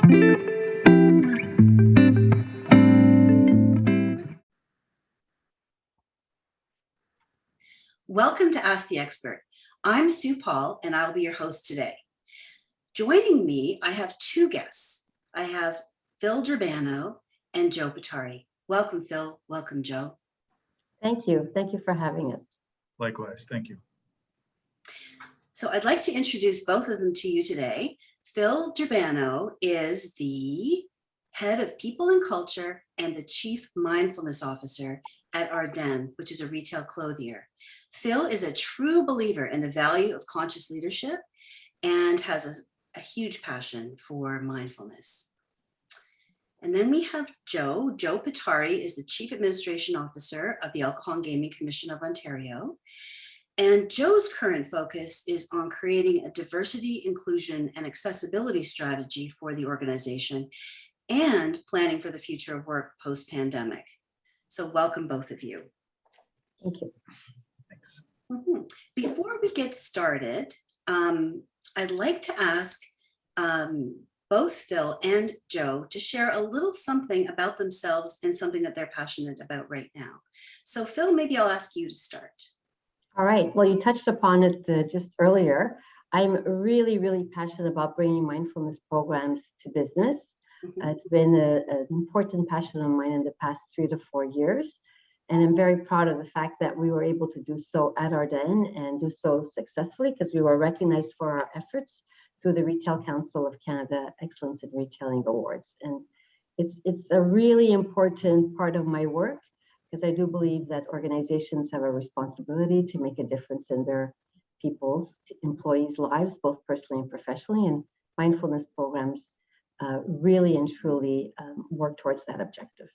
Welcome to Ask the Expert. I'm Sue Pahl, and I'll be your host today. Joining me, I have two guests. I have Fil and Joe Pittari. Welcome, Fil. Welcome, Joe. Thank you. Thank you for having us. Likewise. Thank you. So I'd like to introduce both of them to you today. Fil is the head of people and culture and the chief mindfulness officer at Ardennes, which is a retail clothier. Fil is a true believer in the value of conscious leadership and has a huge passion for mindfulness. And then we have Joe. Joe Pittari is the Chief Administration Officer of the Alcohol and Gaming Commission of Ontario. And Joe's current focus is on creating a diversity, inclusion, and accessibility strategy for the organization and planning for the future of work post-pandemic. So welcome, both of you. Thank you. Thanks. Before we get started, I'd like to ask both Fil and Joe to share a little something about themselves and something that they're passionate about right now. So Fil, maybe I'll ask you to start. All right. Well, you touched upon it just earlier. I'm really, really passionate about bringing mindfulness programs to business. It's been an important passion of mine in the past 3 to 4 years. And I'm very proud of the fact that we were able to do so at Ardennes and do so successfully because we were recognized for our efforts through the Retail Council of Canada Excellence in Retailing Awards. And it's a really important part of my work because I do believe that organizations have a responsibility to make a difference in their people's, employees' lives, both personally and professionally. And mindfulness programs really and truly work towards that objective.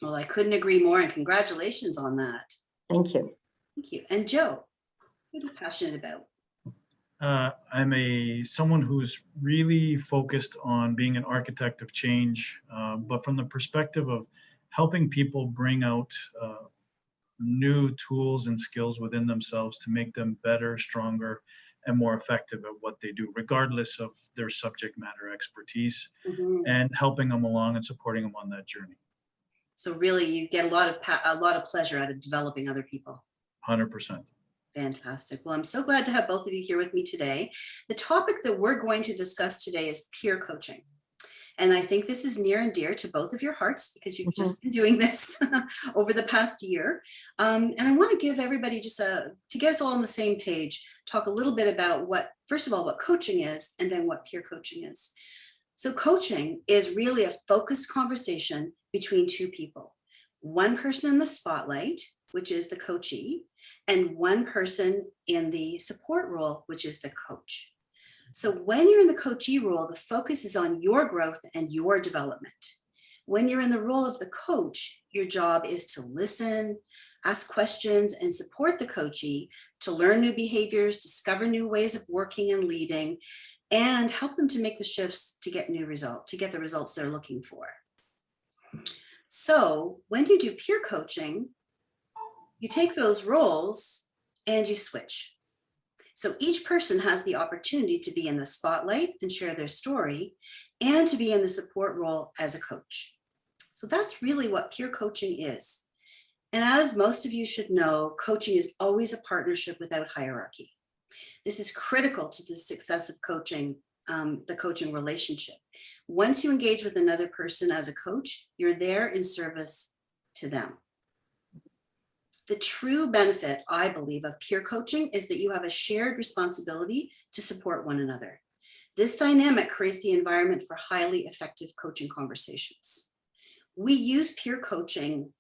Well, I couldn't agree more, and congratulations on that. Thank you. Thank you. And Joe, what are you passionate about? I'm someone who's really focused on being an architect of change, but from the perspective of helping people bring out new tools and skills within themselves to make them better, stronger, and more effective at what they do, regardless of their subject matter expertise, and helping them along and supporting them on that journey. So really, you get a lot of pleasure out of developing other people. 100%. Fantastic. Well, I'm so glad to have both of you here with me today. The topic that we're going to discuss today is peer coaching. And I think this is near and dear to both of your hearts because you've just been doing this over the past year. And I want to give everybody to get us all on the same page, talk a little bit about first of all, what coaching is, and then what peer coaching is. So coaching is really a focused conversation between two people. One person in the spotlight, which is the coachee, and one person in the support role, which is the coach. So when you're in the coachee role, the focus is on your growth and your development. When you're in the role of the coach, your job is to listen, ask questions, and support the coachee to learn new behaviors, discover new ways of working and leading, and help them to make the shifts to get the results they're looking for. So when you do peer coaching, you take those roles and you switch. So each person has the opportunity to be in the spotlight and share their story and to be in the support role as a coach. So that's really what peer coaching is. And as most of you should know, coaching is always a partnership without hierarchy. This is critical to the success of coaching, the coaching relationship. Once you engage with another person as a coach, you're there in service to them. The true benefit, I believe, of peer coaching is that you have a shared responsibility to support one another. This dynamic creates the environment for highly effective coaching conversations. We use peer coaching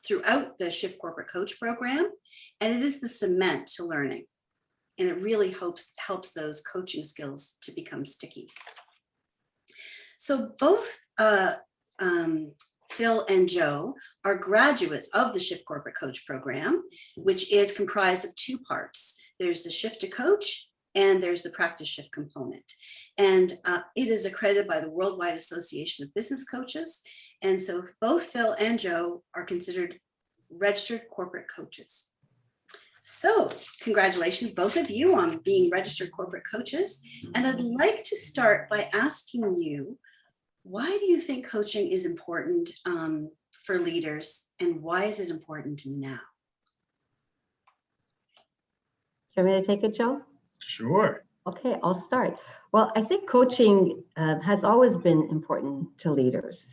throughout the Shift Corporate Coach program, and it is the cement to learning. And it really helps those coaching skills to become sticky. So both Fil and Joe are graduates of the Shift Corporate Coach program, which is comprised of two parts. There's the Shift to Coach and there's the Practice Shift component. And it is accredited by the Worldwide Association of Business Coaches. And so both Fil and Joe are considered registered corporate coaches. So, congratulations, both of you, on being registered corporate coaches. And I'd like to start by asking you, why do you think coaching is important for leaders, and why is it important now? Do you want me to take it, Joe? Sure. Okay, I'll start. Well, I think coaching has always been important to leaders.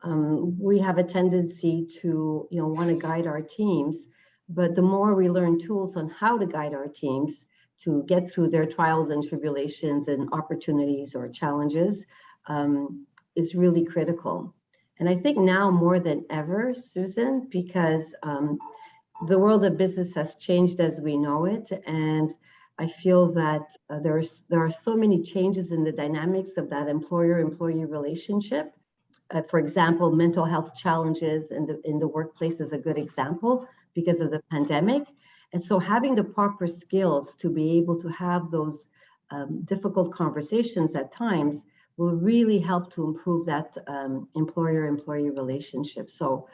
We have a tendency to, want to guide our teams, but the more we learn tools on how to guide our teams to get through their trials and tribulations and opportunities or challenges is really critical. And I think now more than ever, Susan, because the world of business has changed as we know it, and I feel that there are so many changes in the dynamics of that employer-employee relationship. For example, mental health challenges in the workplace is a good example because of the pandemic. And so having the proper skills to be able to have those difficult conversations at times will really help to improve that employer-employee relationship. So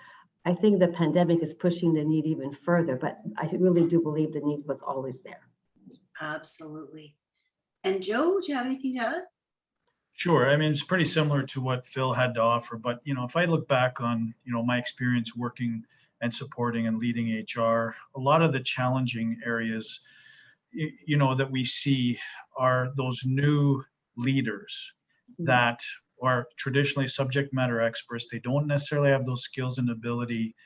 I think the pandemic is pushing the need even further, but I really do believe the need was always there. Absolutely. And Joe, do you have anything to add? Sure. I mean, it's pretty similar to what Phil had to offer, but if I look back on, my experience working and supporting and leading HR, a lot of the challenging areas, that we see are those new leaders that are traditionally subject matter experts. They don't necessarily have those skills and ability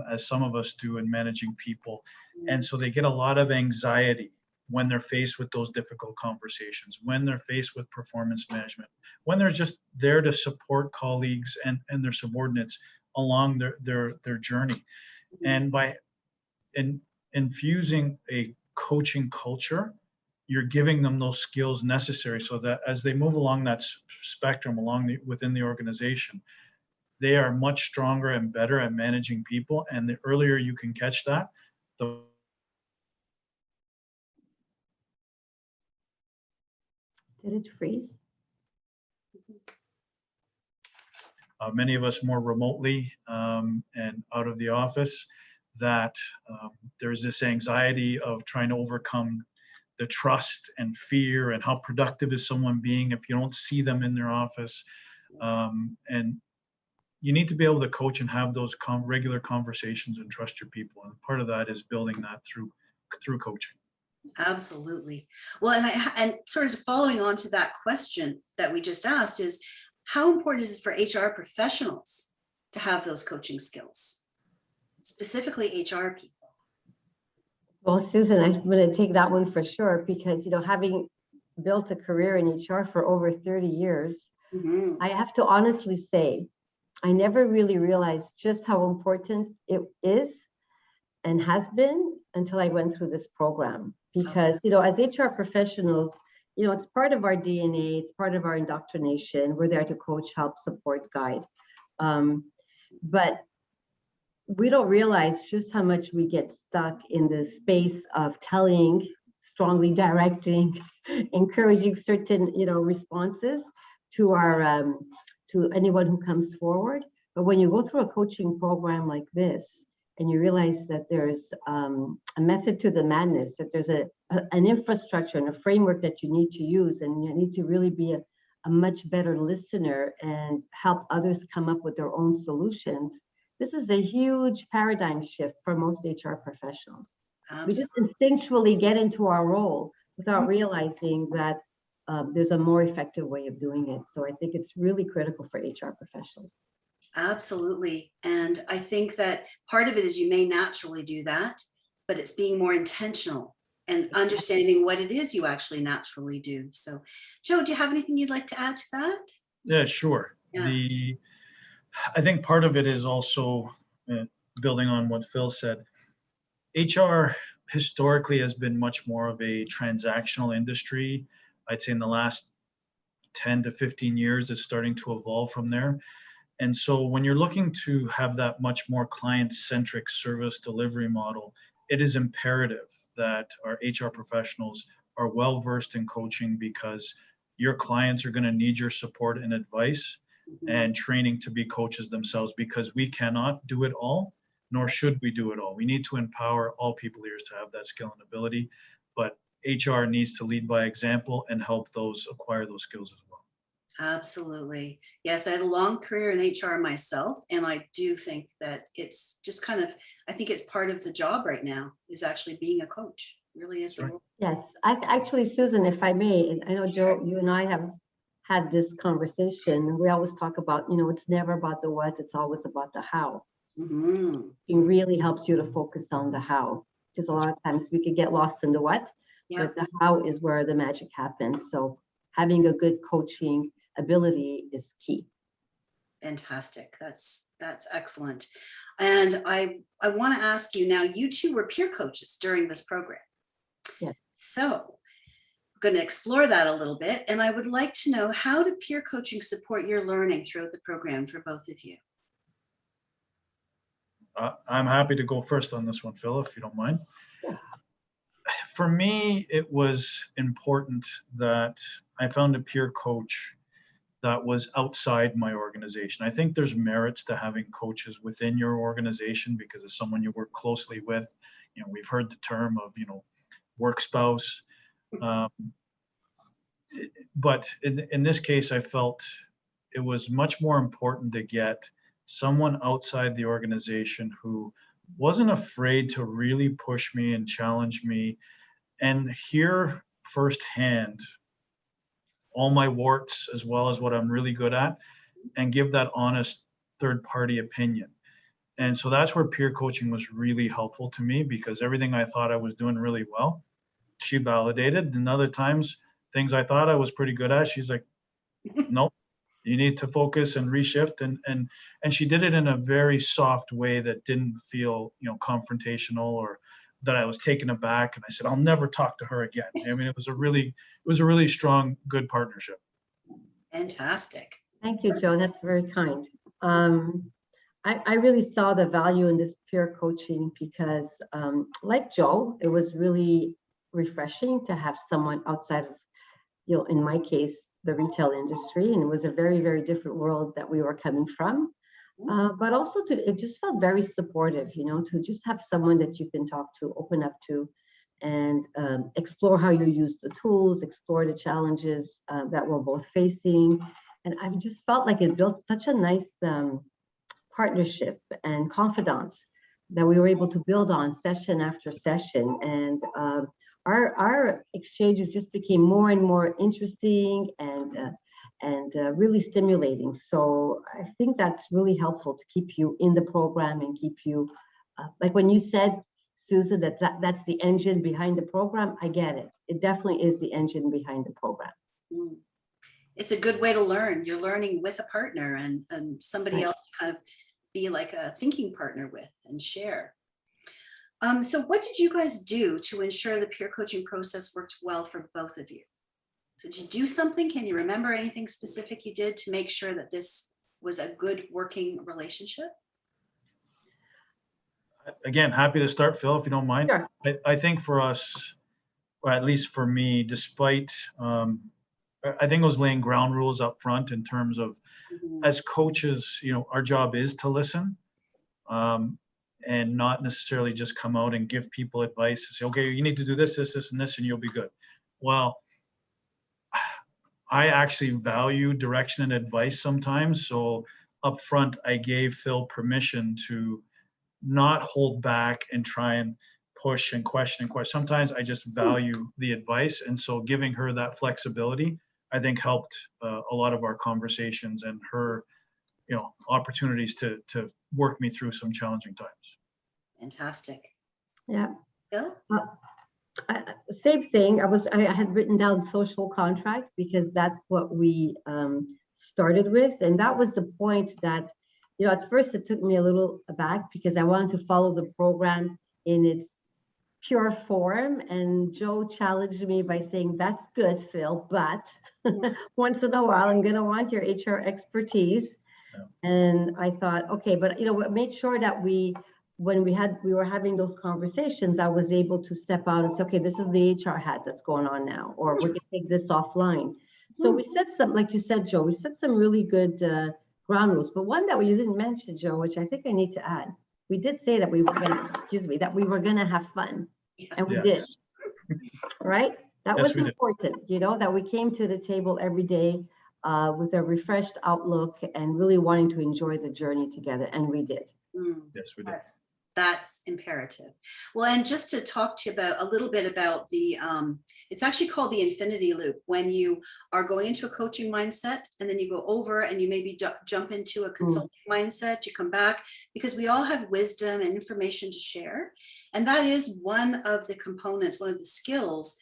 as some of us do in managing people. And so they get a lot of anxiety when they're faced with those difficult conversations, when they're faced with performance management, when they're just there to support colleagues and their subordinates along their journey. And by infusing a coaching culture, you're giving them those skills necessary so that as they move along that spectrum within the organization, they are much stronger and better at managing people. And the earlier you can catch that, the Did it freeze? many of us more remotely and out of the office, that there's this anxiety of trying to overcome the trust and fear and how productive is someone being if you don't see them in their office. And you need to be able to coach and have those regular conversations and trust your people. And part of that is building that through coaching. Absolutely. Well, and sort of following on to that question that we just asked is, how important is it for HR professionals to have those coaching skills, specifically HR people? Well, Susan, I'm going to take that one for sure because, having built a career in HR for over 30 years, I have to honestly say, I never really realized just how important it is and has been until I went through this program. Because, as HR professionals, it's part of our DNA, it's part of our indoctrination. We're there to coach, help, support, guide. But we don't realize just how much we get stuck in the space of telling, strongly directing, encouraging certain, responses to our to anyone who comes forward. But when you go through a coaching program like this, and you realize that there's a method to the madness, that there's an infrastructure and a framework that you need to use, and you need to really be a much better listener and help others come up with their own solutions. This is a huge paradigm shift for most HR professionals. Absolutely. We just instinctually get into our role without realizing that there's a more effective way of doing it. So I think it's really critical for HR professionals. Absolutely. And I think that part of it is you may naturally do that, but it's being more intentional and understanding what it is you actually naturally do. So, Joe, do you have anything you'd like to add to that? Yeah, sure. Yeah. I think part of it is also building on what Phil said. HR historically has been much more of a transactional industry. I'd say in the last 10 to 15 years, it's starting to evolve from there. And so when you're looking to have that much more client-centric service delivery model, it is imperative that our HR professionals are well-versed in coaching, because your clients are going to need your support and advice and training to be coaches themselves, because we cannot do it all. nor should we do it all. We need to empower all people leaders to have that skill and ability, but HR needs to lead by example and help those acquire those skills as well. Absolutely. Yes, I had a long career in HR myself, and I do think that it's just kind of, I think it's part of the job right now is actually being a coach. It really is. Right. Yes, actually, Susan, if I may, and I know Joe, you and I have had this conversation. We always talk about, it's never about the what, it's always about the how. Mm-hmm. It really helps you to focus on the how, because a lot of times we could get lost in the what, but the how is where the magic happens. So having a good coaching ability is key. Fantastic. That's excellent. And I want to ask you now, you two were peer coaches during this program. Yes. So we're going to explore that a little bit. And I would like to know, how did peer coaching support your learning throughout the program for both of you? I'm happy to go first on this one, Phil, if you don't mind. Yeah. For me, it was important that I found a peer coach that was outside my organization. I think there's merits to having coaches within your organization because it's someone you work closely with. We've heard the term of, work spouse. But in this case, I felt it was much more important to get someone outside the organization who wasn't afraid to really push me and challenge me and hear firsthand all my warts as well as what I'm really good at, and give that honest third-party opinion. And so that's where peer coaching was really helpful to me, because everything I thought I was doing really well, she validated. And other times, things I thought I was pretty good at, she's like, nope, you need to focus and reshift. And she did it in a very soft way that didn't feel, confrontational or that I was taken aback. And I said, I'll never talk to her again. I mean, it was a really strong, good partnership. Fantastic. Thank you, Joe. That's very kind. I really saw the value in this peer coaching because, like Joe, it was really refreshing to have someone outside of, in my case, the retail industry. And it was a very, very different world that we were coming from. But also it just felt very supportive, to just have someone that you can talk to, open up to, and explore how you use the tools, explore the challenges that we're both facing. And I just felt like it built such a nice partnership and confidence that we were able to build on session after session. And our exchanges just became more and more interesting and really stimulating. So I think that's really helpful to keep you in the program and keep you, like when you said, Susan, that's the engine behind the program. I get it. It definitely is the engine behind the program. It's a good way to learn. You're learning with a partner and somebody else to kind of be like a thinking partner with and share. So what did you guys do to ensure the peer coaching process worked well for both of you? So did you do something? Can you remember anything specific you did to make sure that this was a good working relationship? Again, happy to start, Phil, if you don't mind. Sure. I think for us, or at least for me, despite, I think it was laying ground rules up front in terms of, as coaches, our job is to listen and not necessarily just come out and give people advice and say, okay, you need to do this, this, this, and this, and you'll be good. Well, I actually value direction and advice sometimes. So up front, I gave Phil permission to not hold back and try and push and question. Sometimes I just value the advice. And so giving her that flexibility, I think helped a lot of our conversations and her, opportunities to work me through some challenging times. Fantastic. Yeah. Phil? Same thing. I had written down social contract because that's what we started with. And that was the point that, at first it took me a little aback because I wanted to follow the program in its pure form. And Joe challenged me by saying, that's good, Phil, but once in a while, I'm going to want your HR expertise. Yeah. And I thought, okay, but made sure that when we were having those conversations, I was able to step out and say, okay, this is the HR hat that's going on now, or we can take this offline. So we set some, like you said, Joe, we set some really good ground rules, but one that you didn't mention, Joe, which I think I need to add, we did say that we were going to, excuse me, that we were going to have fun. And we did, right? That was important, you know, that we came to the table every day with a refreshed outlook and really wanting to enjoy the journey together. And we did. Yes, we did. That's imperative. Well, and just to talk to you about a little bit about the, it's actually called the infinity loop, when you are going into a coaching mindset and then you go over and you maybe jump into a consulting mindset, you come back, because we all have wisdom and information to share. And that is one of the components, one of the skills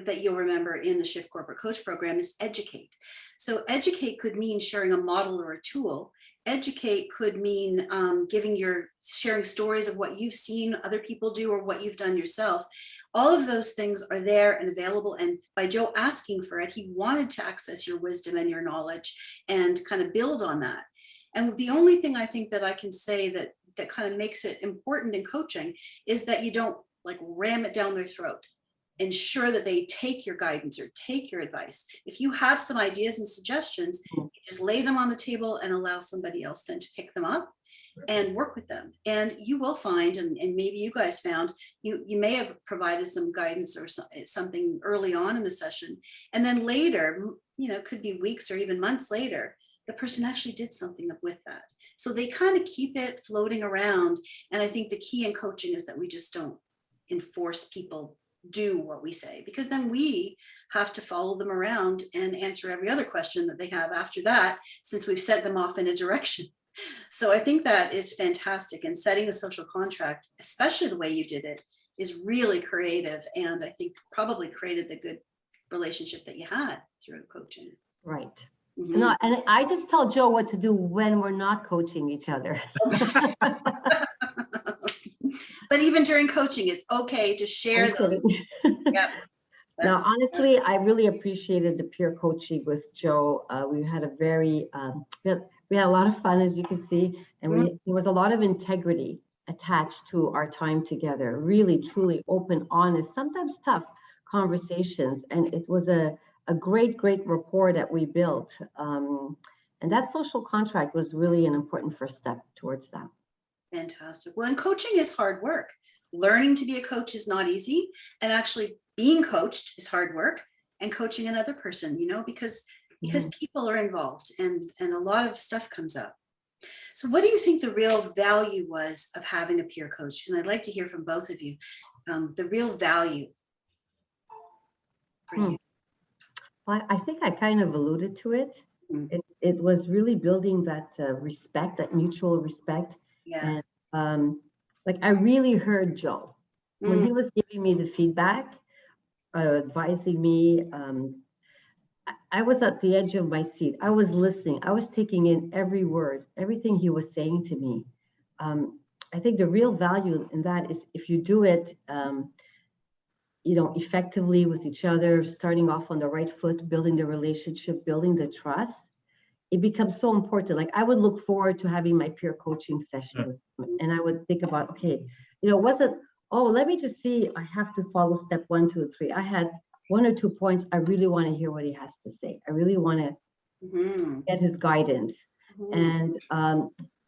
that you'll remember in the Shift Corporate Coach program is educate. So educate could mean sharing a model or a tool. Educate could mean sharing stories of what you've seen other people do or what you've done yourself. All of those things are there and available. And by Joe asking for it, he wanted to access your wisdom and your knowledge and kind of build on that. And the only thing I think that I can say that kind of makes it important in coaching is that you don't like ram it down their throat. Ensure that they take your guidance or take your advice. If you have some ideas and suggestions, you just lay them on the table and allow somebody else then to pick them up and work with them. And you will find, and maybe you guys found, you may have provided some guidance or something early on in the session. And then later, you know, could be weeks or even months later, the person actually did something with that. So they kind of keep it floating around. And I think the key in coaching is that we just don't enforce people do what we say, because then we have to follow them around and answer every other question that they have after that, since we've set them off in a direction. So I think that is fantastic, and setting a social contract, especially the way you did it, is really creative, and I think probably created the good relationship that you had through coaching. Right. No, and I just tell Joe what to do when we're not coaching each other. But even during coaching, it's okay to share those. Yep. Now, honestly, I really appreciated the peer coaching with Joe. We had a very, we had a lot of fun, as you can see, and there was a lot of integrity attached to our time together. Really, truly open, honest, sometimes tough conversations, and it was a great rapport that we built. And that social contract was really an important first step towards that. Fantastic. Well, and coaching is hard work. Learning to be a coach is not easy. And actually being coached is hard work, and coaching another person, you know, because people are involved and a lot of stuff comes up. So what do you think the real value was of having a peer coach? And I'd like to hear from both of you, the real value for you. Well, I think I kind of alluded to it. It was really building that respect, that mutual respect. Yes. And like I really heard Joe when he was giving me the feedback, advising me. I was at the edge of my seat. I was listening. I was taking in every word, everything he was saying to me. I think the real value in that is if you do it, you know, effectively with each other, starting off on the right foot, building the relationship, building the trust. It becomes so important. Like I would look forward to having my peer coaching session with him, and I would think about, okay, you know, wasn't, oh, let me just see, I have to follow step 1, 2, 3. I had 1 or 2 points. I really want to hear what he has to say. I really want to get his guidance. And,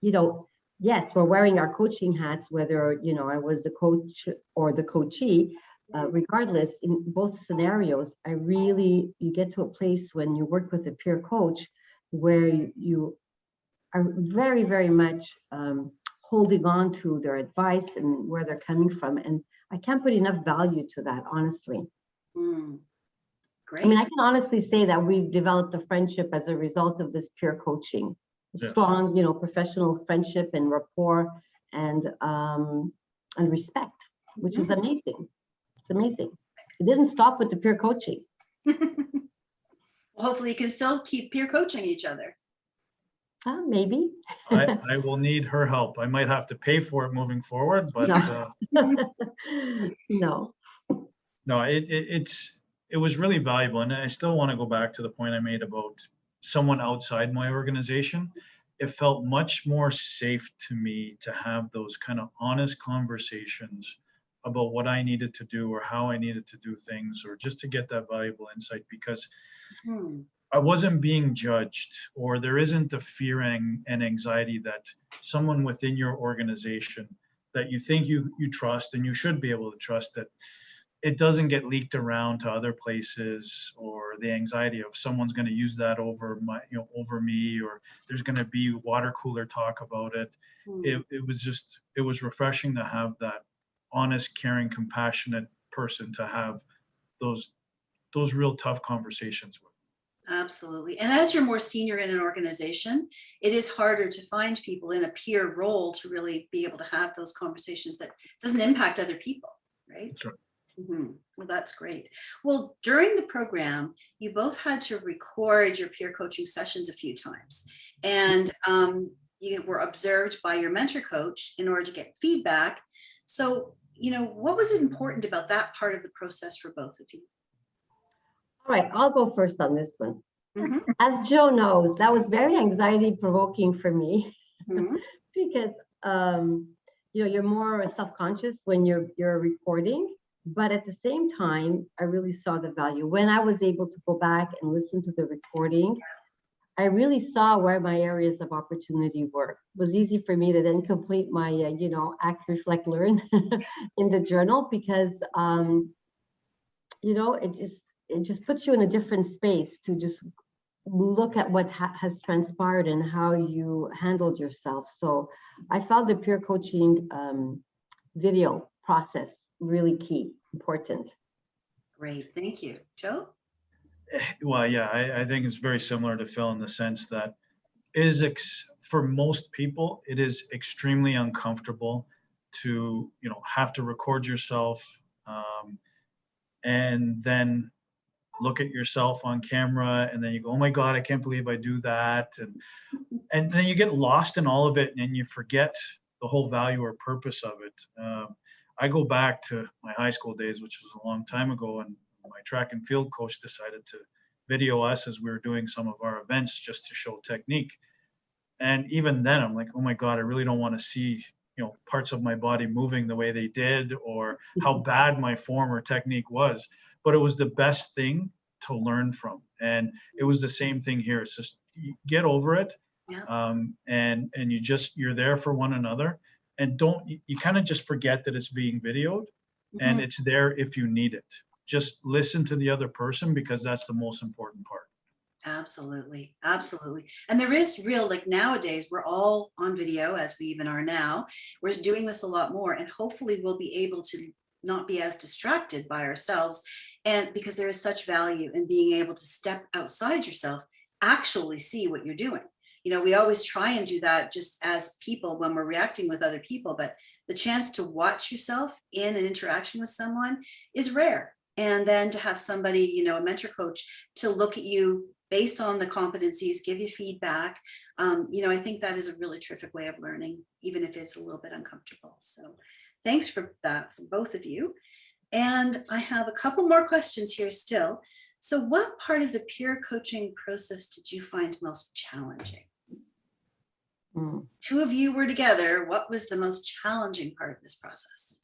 you know, yes, we're wearing our coaching hats, whether, you know, I was the coach or the coachee, regardless, in both scenarios, you get to a place when you work with a peer coach where you are very, very much holding on to their advice and where they're coming from. And I can't put enough value to that, honestly. Great. I mean, I can honestly say that we've developed a friendship as a result of this peer coaching. Strong, you know, professional friendship and rapport and respect, which is amazing. It's amazing. It didn't stop with the peer coaching. Hopefully you can still keep peer coaching each other. Maybe. I will need her help. I might have to pay for it moving forward, but no. It was really valuable. And I still want to go back to the point I made about someone outside my organization. It felt much more safe to me to have those kind of honest conversations about what I needed to do or how I needed to do things, or just to get that valuable insight, because I wasn't being judged, or there isn't the fear and anxiety that someone within your organization that you think you trust, and you should be able to trust, that it doesn't get leaked around to other places, or the anxiety of someone's going to use that over over me, or there's going to be water cooler talk about it. It was refreshing to have that honest, caring, compassionate person to have those real tough conversations with. Absolutely. And as you're more senior in an organization, it is harder to find people in a peer role to really be able to have those conversations that doesn't impact other people, right? That's right. Well, that's great. Well, during the program, you both had to record your peer coaching sessions a few times, and you were observed by your mentor coach in order to get feedback. So, what was important about that part of the process for both of you? All right, I'll go first on this one. As Joe knows, that was very anxiety provoking for me because you're more self-conscious when you're recording. But at the same time, I really saw the value. When I was able to go back and listen to the recording, I really saw where my areas of opportunity were. It was easy for me to then complete my, act, reflect, learn in the journal, because, it just puts you in a different space to just look at what has transpired and how you handled yourself. So I found the peer coaching video process really key, important. Great, thank you. Joe? Well, yeah, I think it's very similar to Phil in the sense that for most people, it is extremely uncomfortable to, have to record yourself and then look at yourself on camera, and then you go, oh my God, I can't believe I do that. And then you get lost in all of it, and you forget the whole value or purpose of it. I go back to my high school days, which was a long time ago, and my track and field coach decided to video us as we were doing some of our events just to show technique. And even then, I'm like, oh my God, I really don't want to see, parts of my body moving the way they did, or how bad my form or technique was. But it was the best thing to learn from. And it was the same thing here. It's just, you get over it. Yeah. And you're there for one another. And you kind of just forget that it's being videoed, and it's there if you need it. Just listen to the other person, because that's the most important part. Absolutely. Absolutely. And there is real, like nowadays, we're all on video, as we even are now. We're doing this a lot more, and hopefully we'll be able to not be as distracted by ourselves. And because there is such value in being able to step outside yourself, actually see what you're doing. We always try and do that just as people when we're reacting with other people, but the chance to watch yourself in an interaction with someone is rare. And then to have somebody, a mentor coach, to look at you based on the competencies, give you feedback. I think that is a really terrific way of learning, even if it's a little bit uncomfortable. So thanks for that, for both of you. And I have a couple more questions here still. So what part of the peer coaching process did you find most challenging? Two of you were together. What was the most challenging part of this process?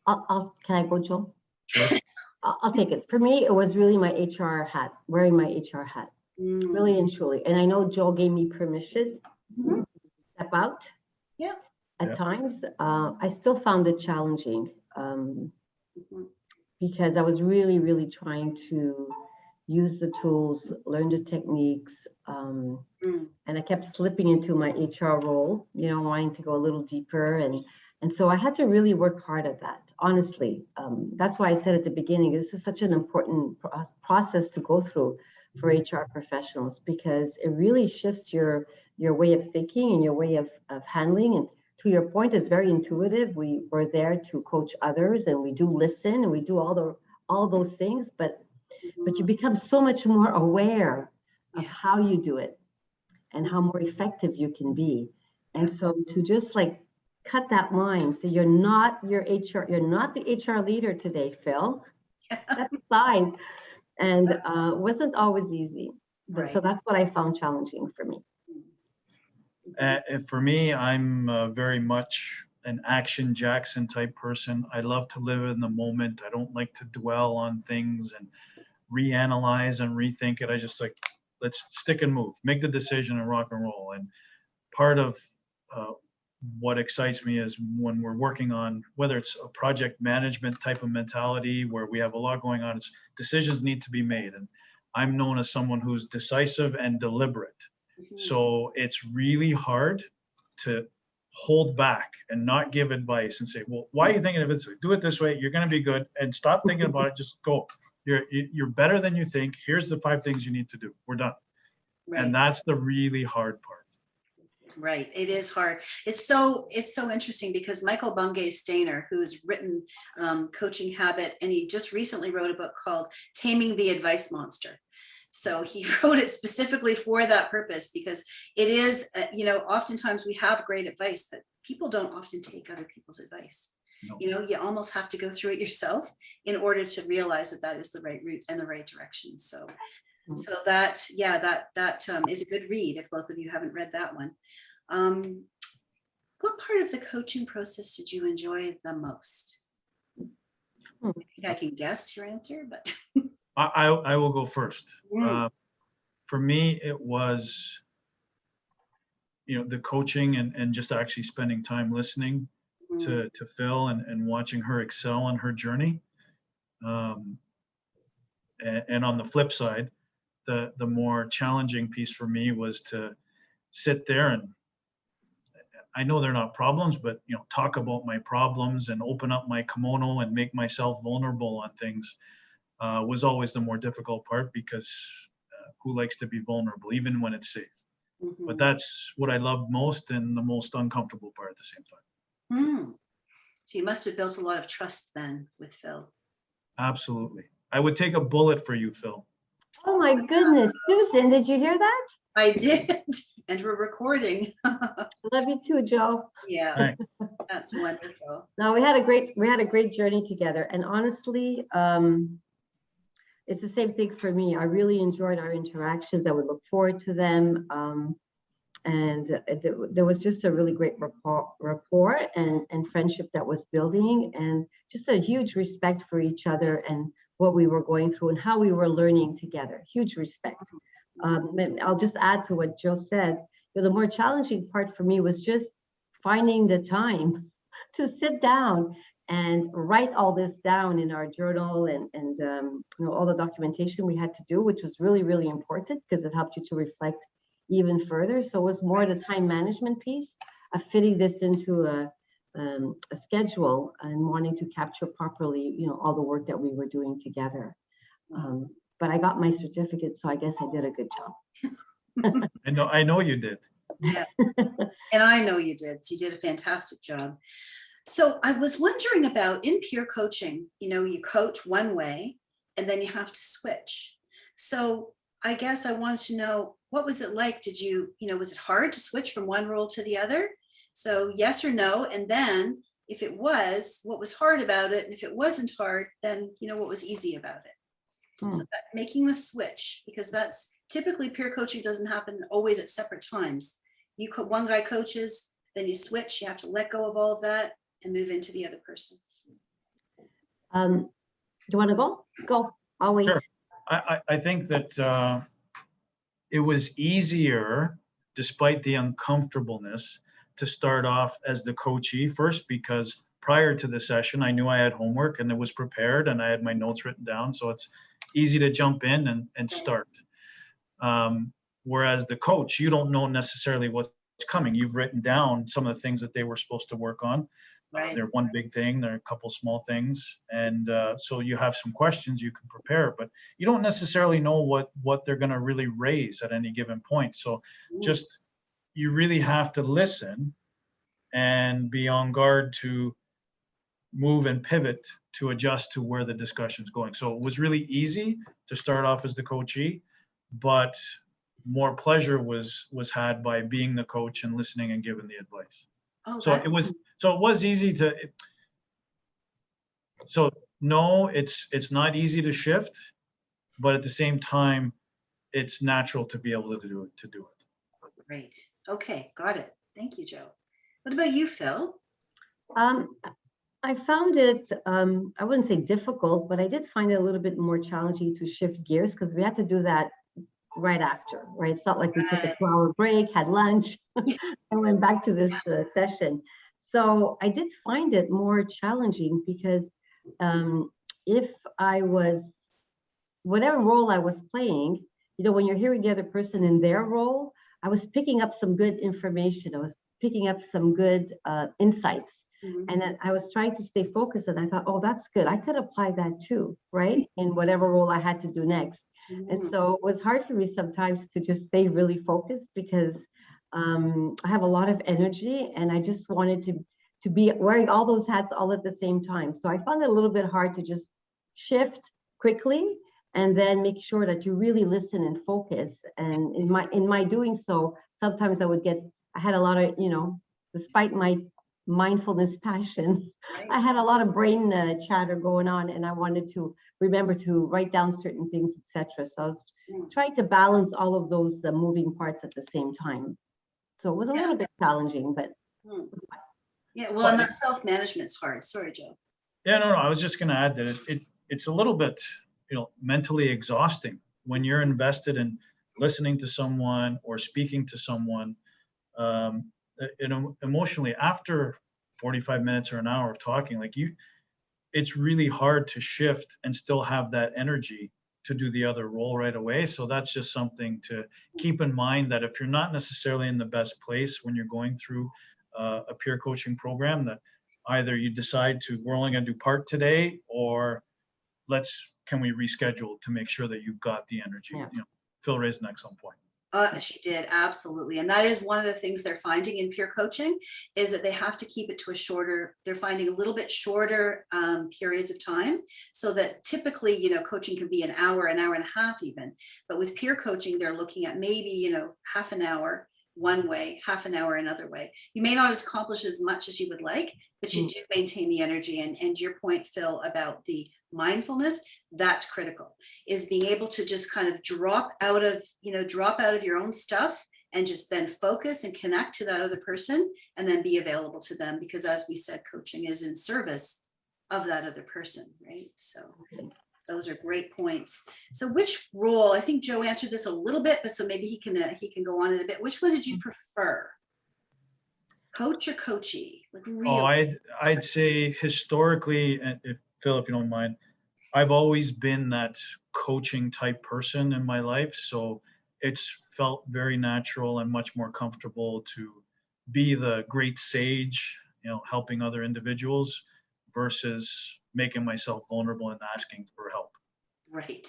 Can I go, Joe? Sure. I'll take it. For me, it was really my HR hat, wearing my HR hat, really and truly. And I know Joe gave me permission to step out. Yeah. At times, I still found it challenging because I was really, really trying to use the tools, learn the techniques, and I kept slipping into my HR role, wanting to go a little deeper. And so I had to really work hard at that, honestly. That's why I said at the beginning, this is such an important process to go through for HR professionals, because it really shifts your way of thinking and your way of handling. And to your point, it's very intuitive. We're there to coach others, and we do listen, and we do all those things, but you become so much more aware of how you do it and how more effective you can be. And so to just cut that line, so you're not the HR leader today, Phil. That's a sign. And it wasn't always easy. But right. So that's what I found challenging for me. For me, I'm very much an Action Jackson type person. I love to live in the moment. I don't like to dwell on things and reanalyze and rethink it. I just let's stick and move, make the decision and rock and roll. And part of what excites me is when we're working on, whether it's a project management type of mentality where we have a lot going on, it's decisions need to be made. And I'm known as someone who's decisive and deliberate. So it's really hard to hold back and not give advice and say, well, why are you thinking of it? Do it this way. You're going to be good. And stop thinking about it. Just go. You're better than you think. Here's the 5 things you need to do. We're done. Right. And that's the really hard part. Right. It is hard. It's so interesting because Michael Bungay Stainer, who's written Coaching Habit, and he just recently wrote a book called Taming the Advice Monster. So he wrote it specifically for that purpose, because it is, oftentimes we have great advice, but people don't often take other people's advice. No. You almost have to go through it yourself in order to realize that is the right route and the right direction. So that is a good read if both of you haven't read that one. What part of the coaching process did you enjoy the most? I think I can guess your answer, but I will go first. For me, it was, the coaching and just actually spending time listening to Fil and watching her excel on her journey. And on the flip side, the more challenging piece for me was to sit there and, I know they're not problems, but talk about my problems and open up my kimono and make myself vulnerable on things was always the more difficult part, because who likes to be vulnerable, even when it's safe? But that's what I loved most and the most uncomfortable part at the same time. So you must have built a lot of trust then with Fil. Absolutely. I would take a bullet for you, Fil. Oh my goodness. Susan, did you hear that? I did. And we're recording. Love you too, Joe. Yeah. Thanks. That's wonderful. No, we had a great journey together. And honestly, it's the same thing for me. I really enjoyed our interactions. I would look forward to them. And there was just a really great rapport and friendship that was building, and just a huge respect for each other and what we were going through and how we were learning together. Huge respect. I'll just add to what Joe said. The more challenging part for me was just finding the time to sit down and write all this down in our journal and all the documentation we had to do, which was really, really important because it helped you to reflect even further. So it was more the time management piece of fitting this into a schedule and wanting to capture properly, all the work that we were doing together. But I got my certificate, so I guess I did a good job. I know you did. Yeah, and I know you did. You did a fantastic job. So I was wondering about in peer coaching, you coach one way and then you have to switch. So I guess I wanted to know, what was it like? Did you, was it hard to switch from one role to the other? So yes or no. And then if it was, what was hard about it? And if it wasn't hard, then, what was easy about it? So that making the switch, because that's typically peer coaching doesn't happen always at separate times. One guy coaches, then you switch, you have to let go of all of that and move into the other person. Do you want to go? Go. I'll wait. Sure. I think that it was easier, despite the uncomfortableness, to start off as the coachee first, because prior to the session, I knew I had homework and it was prepared and I had my notes written down. So it's easy to jump in and start. Whereas the coach, you don't know necessarily what's coming. You've written down some of the things that they were supposed to work on. Right. They're one big thing, they're a couple small things. And so you have some questions you can prepare, but you don't necessarily know what they're going to really raise at any given point. So you really have to listen and be on guard to move and pivot to adjust to where the discussion's going. So it was really easy to start off as the coachee, but more pleasure was had by being the coach and listening and giving the advice. Oh, so it was easy to. So no, it's not easy to shift, but at the same time, it's natural to be able to do it. Great. Okay, got it. Thank you, Joe. What about you, Fil? I found it, I wouldn't say difficult, but I did find it a little bit more challenging to shift gears because we had to do that right after, right? It's not like we took a 2-hour break, had lunch, and went back to this session. So I did find it more challenging because if I was, whatever role I was playing, when you're hearing the other person in their role, I was picking up some good information. I was picking up some good insights. And then I was trying to stay focused, and I thought, oh, that's good. I could apply that too, right? In whatever role I had to do next. And so it was hard for me sometimes to just stay really focused because I have a lot of energy, and I just wanted to be wearing all those hats all at the same time. So I found it a little bit hard to just shift quickly and then make sure that you really listen and focus. And in my doing so, sometimes I had a lot of, despite my mindfulness passion, I had a lot of brain chatter going on, and I wanted to remember to write down certain things, etc. So I was trying to balance all of those moving parts at the same time. So it was a little bit challenging, but it was fine. Yeah, well, and that self-management's hard. Sorry, Joe. Yeah, no, I was just going to add that it's a little bit, mentally exhausting when you're invested in listening to someone or speaking to someone. Emotionally, after 45 minutes or an hour of talking, it's really hard to shift and still have that energy to do the other role right away. So that's just something to keep in mind, that if you're not necessarily in the best place when you're going through a peer coaching program, that either you decide we're only going to do part today, or can we reschedule to make sure that you've got the energy. Phil raised an excellent point. She did, absolutely. And that is one of the things they're finding in peer coaching, is that they have to keep it to they're finding a little bit shorter periods of time, so that typically, coaching can be an hour and a half even. But with peer coaching, they're looking at maybe, half an hour one way, half an hour another way. You may not accomplish as much as you would like, but you do maintain the energy. And your point, Phil, about the mindfulness, that's critical, is being able to just kind of drop out of your own stuff and just then focus and connect to that other person, and then be available to them, because as we said, coaching is in service of that other person, right? So those are great points. So which role, I think Joe answered this a little bit, but so maybe he can go on in a bit. Which one did you prefer? Coach or coachee? I'd say historically, and Phil, if you don't mind, I've always been that coaching type person in my life. So it's felt very natural and much more comfortable to be the great sage, helping other individuals, versus making myself vulnerable and asking for help. Right.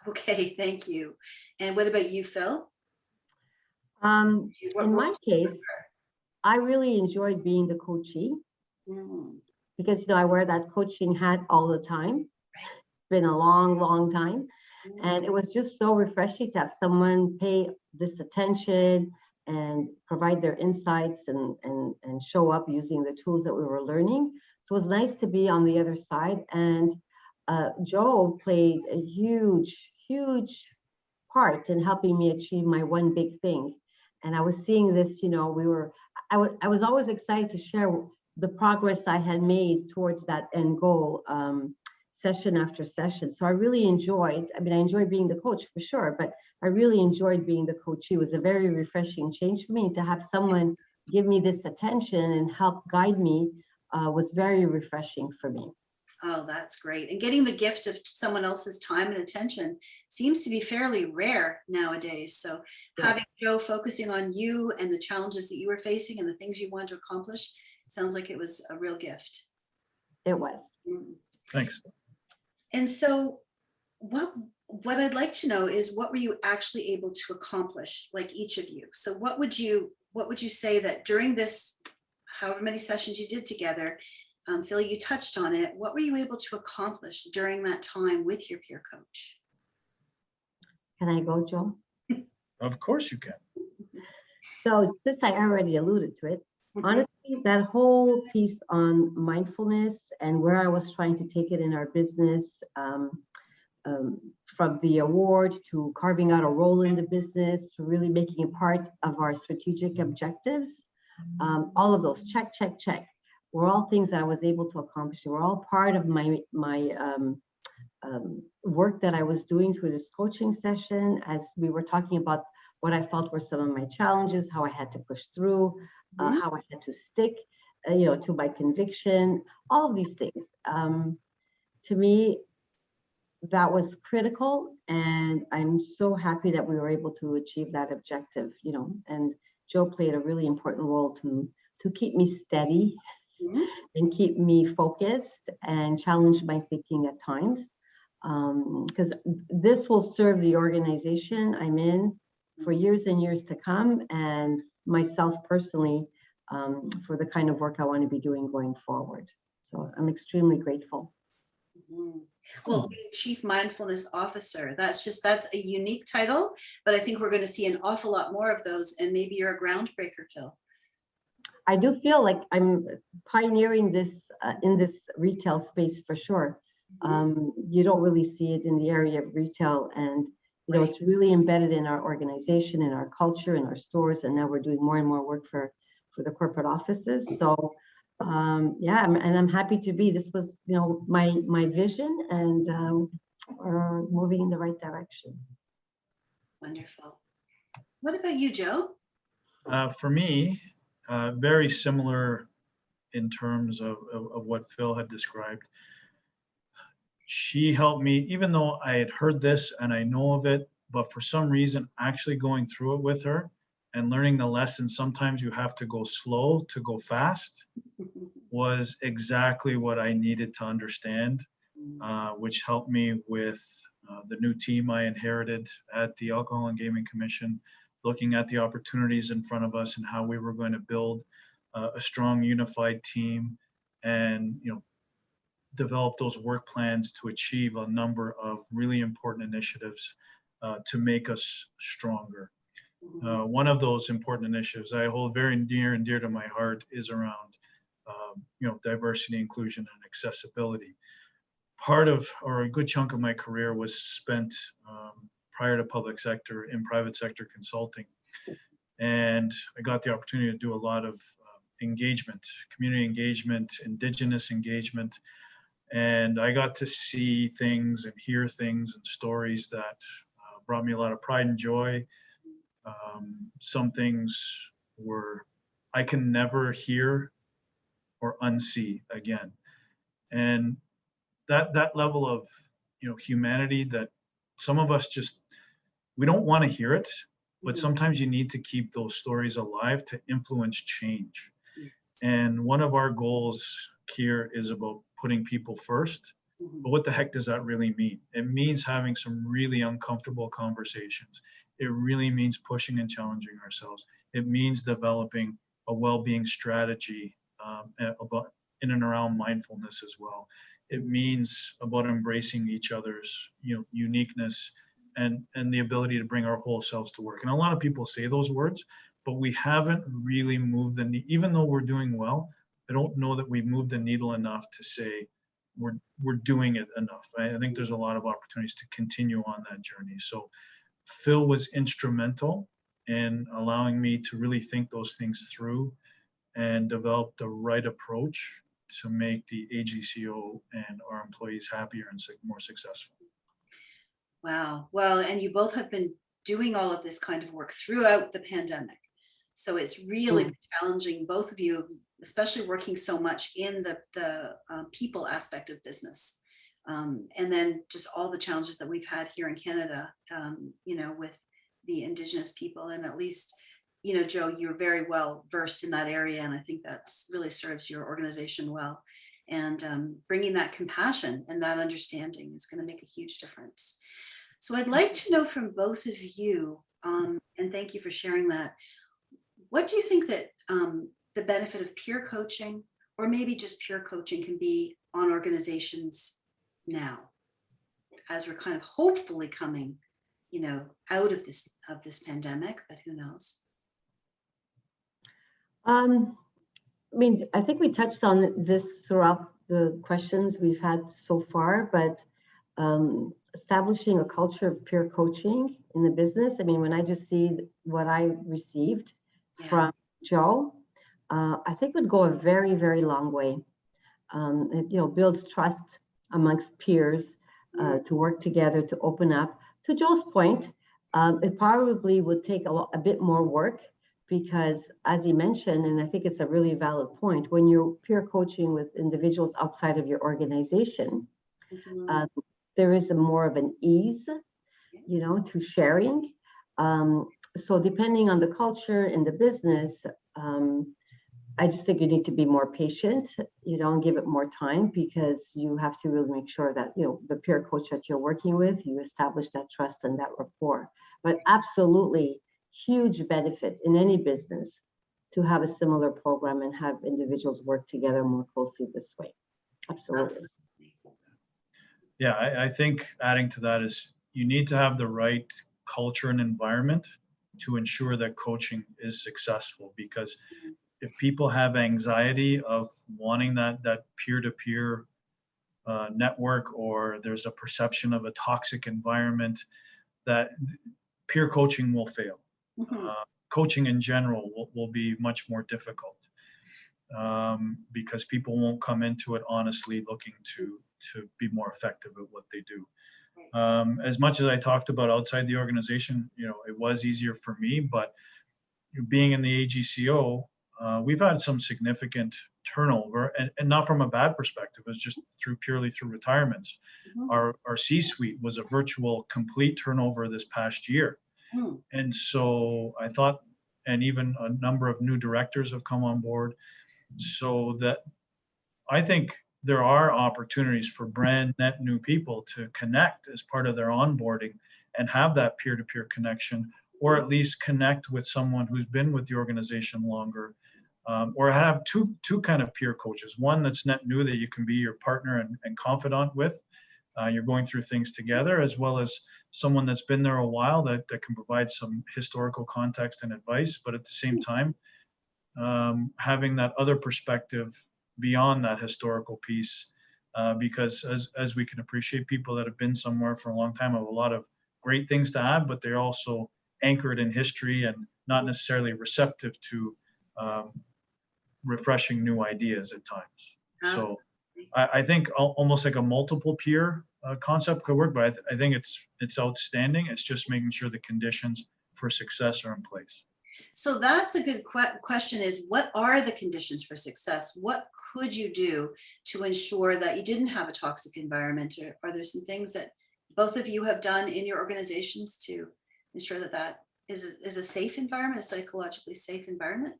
Okay, thank you. And what about you, Phil? In my case, I really enjoyed being the coachee because, I wear that coaching hat all the time. It's been a long, long time. And it was just so refreshing to have someone pay this attention and provide their insights and show up using the tools that we were learning. So it was nice to be on the other side. And Joe played a huge, huge part in helping me achieve my one big thing. And I was seeing this, I was always excited to share the progress I had made towards that end goal, session after session. So I really enjoyed being the coach for sure, but I really enjoyed being the coachee. It was a very refreshing change for me to have someone give me this attention and help guide me. Was very refreshing for me. Oh, that's great. And getting the gift of someone else's time and attention seems to be fairly rare nowadays. So having Joe focusing on you and the challenges that you were facing and the things you wanted to accomplish, sounds like it was a real gift. It was. Thanks. And so what I'd like to know is, what were you actually able to accomplish, like each of you? So what would you say that during this, however many sessions you did together, Phil, you touched on it, what were you able to accomplish during that time with your peer coach? Can I go, Joe? Of course you can. So since I already alluded to it, honestly, that whole piece on mindfulness and where I was trying to take it in our business, from the award to carving out a role in the business to really making it part of our strategic objectives, all of those, check, were all things that I was able to accomplish. They were all part of my work that I was doing through this coaching session, as we were talking about what I felt were some of my challenges, how I had to push through, how I had to stick, to my conviction, all of these things. To me, that was critical, and I'm so happy that we were able to achieve that objective, and Joe played a really important role to keep me steady and keep me focused and challenge my thinking at times, because this will serve the organization I'm in for years and years to come, and myself personally, for the kind of work I want to be doing going forward. So I'm extremely grateful. Well, being Chief Mindfulness Officer, that's a unique title, but I think we're going to see an awful lot more of those, and maybe you're a groundbreaker, Phil. I do feel like I'm pioneering this in this retail space for sure. You don't really see it in the area of retail, and it's really embedded in our organization, in our culture, in our stores, and now we're doing more and more work for the corporate offices. So yeah, and I'm happy to be. This was my vision, and we're moving in the right direction. Wonderful. What about you, Joe? For me, very similar in terms of what Phil had described. She helped me, even though I had heard this and I know of it, but for some reason, actually going through it with her and learning the lesson, sometimes you have to go slow to go fast, was exactly what I needed to understand, which helped me with the new team I inherited at the Alcohol and Gaming Commission, looking at the opportunities in front of us and how we were going to build a strong, unified team, and develop those work plans to achieve a number of really important initiatives to make us stronger. One of those important initiatives I hold very near and dear to my heart is around diversity, inclusion, and accessibility. Part of, or a good chunk of my career was spent prior to public sector in private sector consulting. And I got the opportunity to do a lot of engagement, community engagement, Indigenous engagement. And I got to see things and hear things and stories that brought me a lot of pride and joy. Some things were, I can never hear or unsee again. And that level of humanity that some of us just, we don't want to hear it, but sometimes you need to keep those stories alive to influence change. And one of our goals here is about putting people first. But what the heck does that really mean? It means having some really uncomfortable conversations. It really means pushing and challenging ourselves. It means developing a well-being strategy about in and around mindfulness as well. It means about embracing each other's uniqueness and the ability to bring our whole selves to work. And a lot of people say those words, but we haven't really moved the needle. Even though we're doing well, I don't know that we've moved the needle enough to say we're doing it enough. I think there's a lot of opportunities to continue on that journey. So Phil was instrumental in allowing me to really think those things through and develop the right approach to make the AGCO and our employees happier and more successful. Wow. Well, and you both have been doing all of this kind of work throughout the pandemic. So it's really challenging, both of you, especially working so much in the people aspect of business. And then just all the challenges that we've had here in Canada, with the Indigenous people. And at least, Joe, you're very well versed in that area. And I think that's really serves your organization well. And bringing that compassion and that understanding is going to make a huge difference. So I'd like to know from both of you, and thank you for sharing that, what do you think that the benefit of peer coaching, or maybe just peer coaching, can be on organizations now, as we're kind of hopefully coming, out of this pandemic, but who knows? I think we touched on this throughout the questions we've had so far, but establishing a culture of peer coaching in the business. When I just see what I received from Joe, I think would go a very, very long way. It builds trust amongst peers, to work together, to open up. To Joe's point, it probably would take a bit more work because, as he mentioned, and I think it's a really valid point, when you're peer coaching with individuals outside of your organization, there is more of an ease, to sharing. So depending on the culture in the business, I just think you need to be more patient, and give it more time, because you have to really make sure that, the peer coach that you're working with, you establish that trust and that rapport. But absolutely huge benefit in any business to have a similar program and have individuals work together more closely this way. Absolutely. Yeah, I think adding to that is you need to have the right culture and environment to ensure that coaching is successful, because if people have anxiety of wanting that peer-to-peer network, or there's a perception of a toxic environment, that peer coaching will fail. Coaching in general will be much more difficult, because people won't come into it honestly looking to be more effective at what they do. As much as I talked about outside the organization, it was easier for me, but being in the AGCO, we've had some significant turnover, and not from a bad perspective. It's just purely through retirements. Our C-suite was a virtual complete turnover this past year. And so I thought, and even a number of new directors have come on board, so that I think there are opportunities for brand net new people to connect as part of their onboarding and have that peer-to-peer connection, or at least connect with someone who's been with the organization longer, or have two kind of peer coaches. One that's net new, that you can be your partner and confidant with. You're going through things together, as well as someone that's been there a while that can provide some historical context and advice, but at the same time, having that other perspective beyond that historical piece, because as we can appreciate, people that have been somewhere for a long time have a lot of great things to add, but they're also anchored in history and not necessarily receptive to refreshing new ideas at times. So I think almost like a multiple peer concept could work, but I think it's outstanding. It's just making sure the conditions for success are in place. So that's a good question, is what are the conditions for success? What could you do to ensure that you didn't have a toxic environment? Or are there some things that both of you have done in your organizations to ensure that is a safe environment, a psychologically safe environment?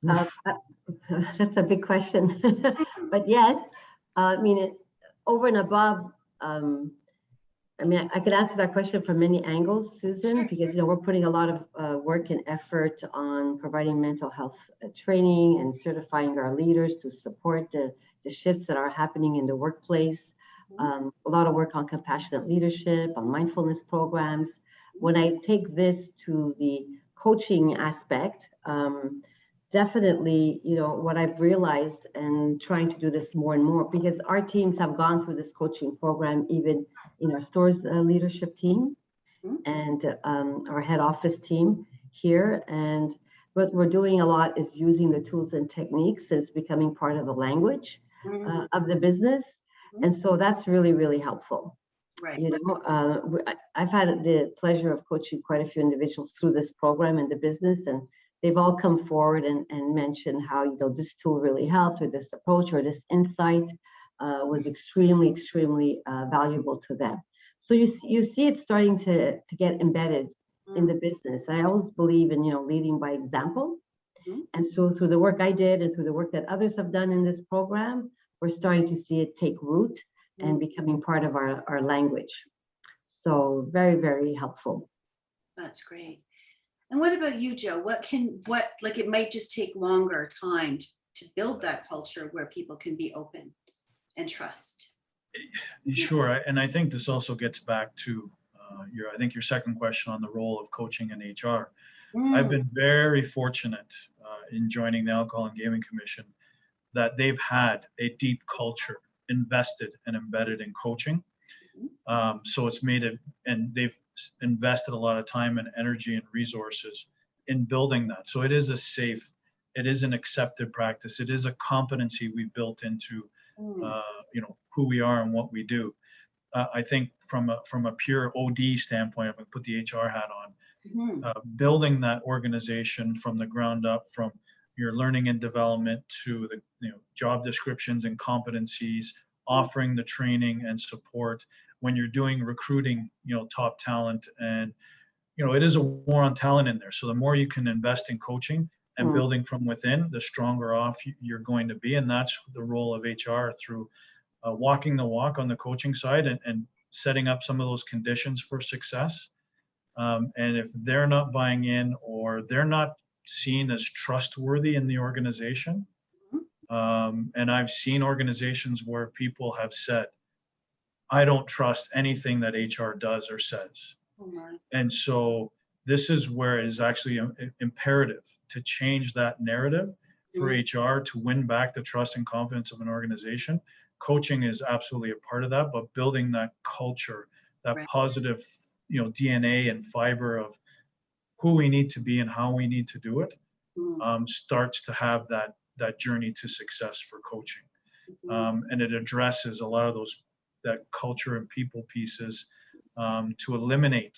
That's a big question. But yes, over and above, I could answer that question from many angles, Susan, because we're putting a lot of work and effort on providing mental health training and certifying our leaders to support the shifts that are happening in the workplace. A lot of work on compassionate leadership, on mindfulness programs. When I take this to the coaching aspect, definitely, what I've realized, and trying to do this more and more, because our teams have gone through this coaching program, even in our stores leadership team and our head office team here. And what we're doing a lot is using the tools and techniques. It's becoming part of the language of the business. And so that's really, really helpful. Right. I've had the pleasure of coaching quite a few individuals through this program in the business, and they've all come forward and mentioned how, this tool really helped, or this approach or this insight was extremely, extremely valuable to them. So you see it starting to get embedded in the business. I always believe in, leading by example. And so through the work I did and through the work that others have done in this program, we're starting to see it take root and becoming part of our language. So very, very helpful. That's great. And what about you, Joe? It might just take longer time to build that culture where people can be open and trust. Sure. And I think this also gets back to your second question on the role of coaching in HR. I've been very fortunate in joining the Alcohol and Gaming Commission that they've had a deep culture invested and embedded in coaching. So it's made it, and they've invested a lot of time and energy and resources in building that. So it is it is an accepted practice. It is a competency we've built into who we are and what we do. I think from a pure OD standpoint, if I put the HR hat on, building that organization from the ground up, from your learning and development to the job descriptions and competencies, offering the training and support when you're doing recruiting, top talent. And it is a war on talent in there. So the more you can invest in coaching and building from within, the stronger off you're going to be. And that's the role of HR through walking the walk on the coaching side and setting up some of those conditions for success. And if they're not buying in or they're not seen as trustworthy in the organization, and I've seen organizations where people have said, I don't trust anything that HR does or says. And so this is where it is actually imperative to change that narrative for HR to win back the trust and confidence of an organization. Coaching is absolutely a part of that, but building that culture, that positive, DNA and fiber of who we need to be and how we need to do it, starts to have that journey to success for coaching. And it addresses a lot of that culture and people pieces to eliminate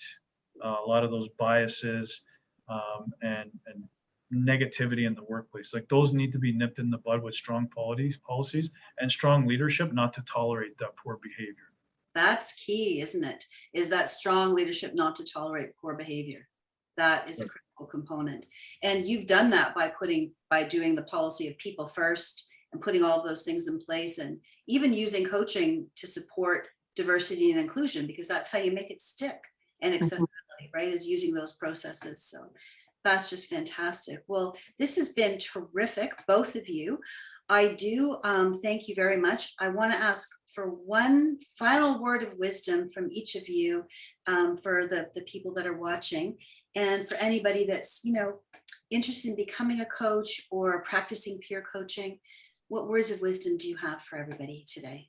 a lot of those biases and negativity in the workplace. Like those need to be nipped in the bud with strong policies and strong leadership, not to tolerate that poor behavior. That's key, isn't it? Is that strong leadership not to tolerate poor behavior. That is a critical component. And you've done that by doing the policy of people first and putting all of those things in place, and even using coaching to support diversity and inclusion, because that's how you make it stick. And accessibility, right, is using those processes. So that's just fantastic. Well, this has been terrific, both of you. I do thank you very much. I want to ask for one final word of wisdom from each of you for the people that are watching, and for anybody that's interested in becoming a coach or practicing peer coaching. What words of wisdom do you have for everybody today?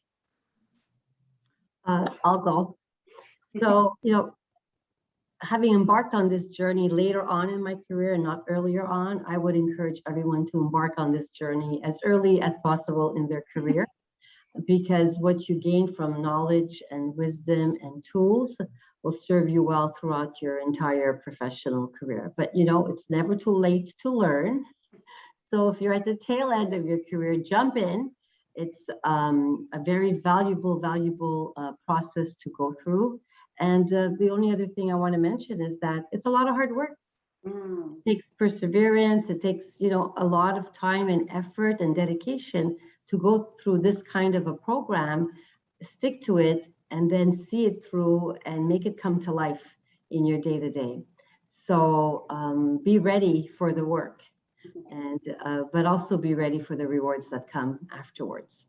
I'll go. So, having embarked on this journey later on in my career and not earlier on, I would encourage everyone to embark on this journey as early as possible in their career, because what you gain from knowledge and wisdom and tools will serve you well throughout your entire professional career. But, it's never too late to learn. So if you're at the tail end of your career, jump in. It's a very valuable process to go through. And the only other thing I want to mention is that it's a lot of hard work. It takes perseverance. It takes, a lot of time and effort and dedication to go through this kind of a program, stick to it, and then see it through and make it come to life in your day-to-day. So be ready for the work, and but also be ready for the rewards that come afterwards.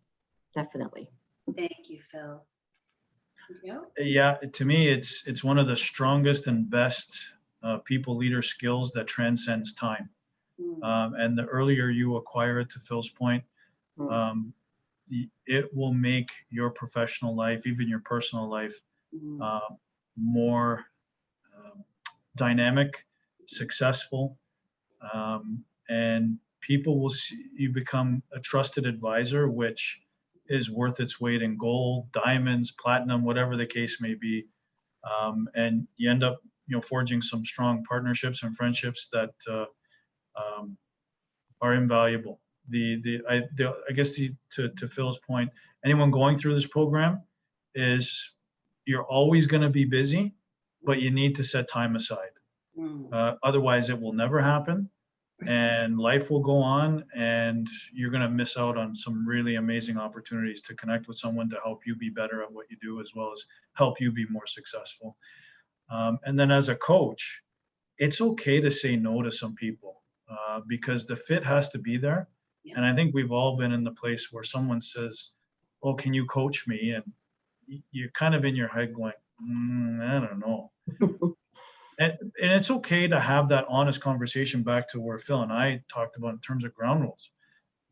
Definitely. Thank you, Phil. Yeah, to me, it's one of the strongest and best people leader skills that transcends time. And the earlier you acquire it, to Phil's point, it will make your professional life, even your personal life, more dynamic, successful, and people will see you become a trusted advisor, which is worth its weight in gold, diamonds, platinum, whatever the case may be. And you end up, forging some strong partnerships and friendships that are invaluable. I guess to Phil's point, anyone going through this program you're always going to be busy, but you need to set time aside. Otherwise, it will never happen. And life will go on, and you're going to miss out on some really amazing opportunities to connect with someone to help you be better at what you do, as well as help you be more successful. And then as a coach, it's okay to say no to some people because the fit has to be there. Yeah. And I think we've all been in the place where someone says, "Oh, can you coach me?" And you're kind of in your head going, "I don't know." And it's okay to have that honest conversation, back to where Phil and I talked about in terms of ground rules.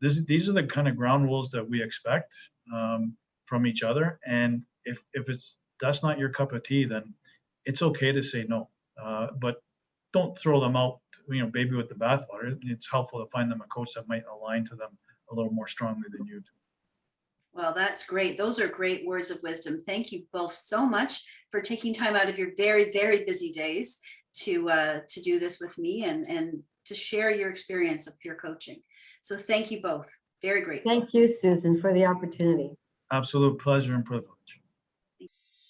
These are the kind of ground rules that we expect from each other. And if that's not your cup of tea, then it's okay to say no. But don't throw them out, baby with the bathwater. It's helpful to find them a coach that might align to them a little more strongly than you do. Well, that's great. Those are great words of wisdom. Thank you both so much for taking time out of your very, very busy days to do this with me and to share your experience of peer coaching. So thank you both. Very grateful. Thank you, Susan, for the opportunity. Absolute pleasure and privilege. Thanks.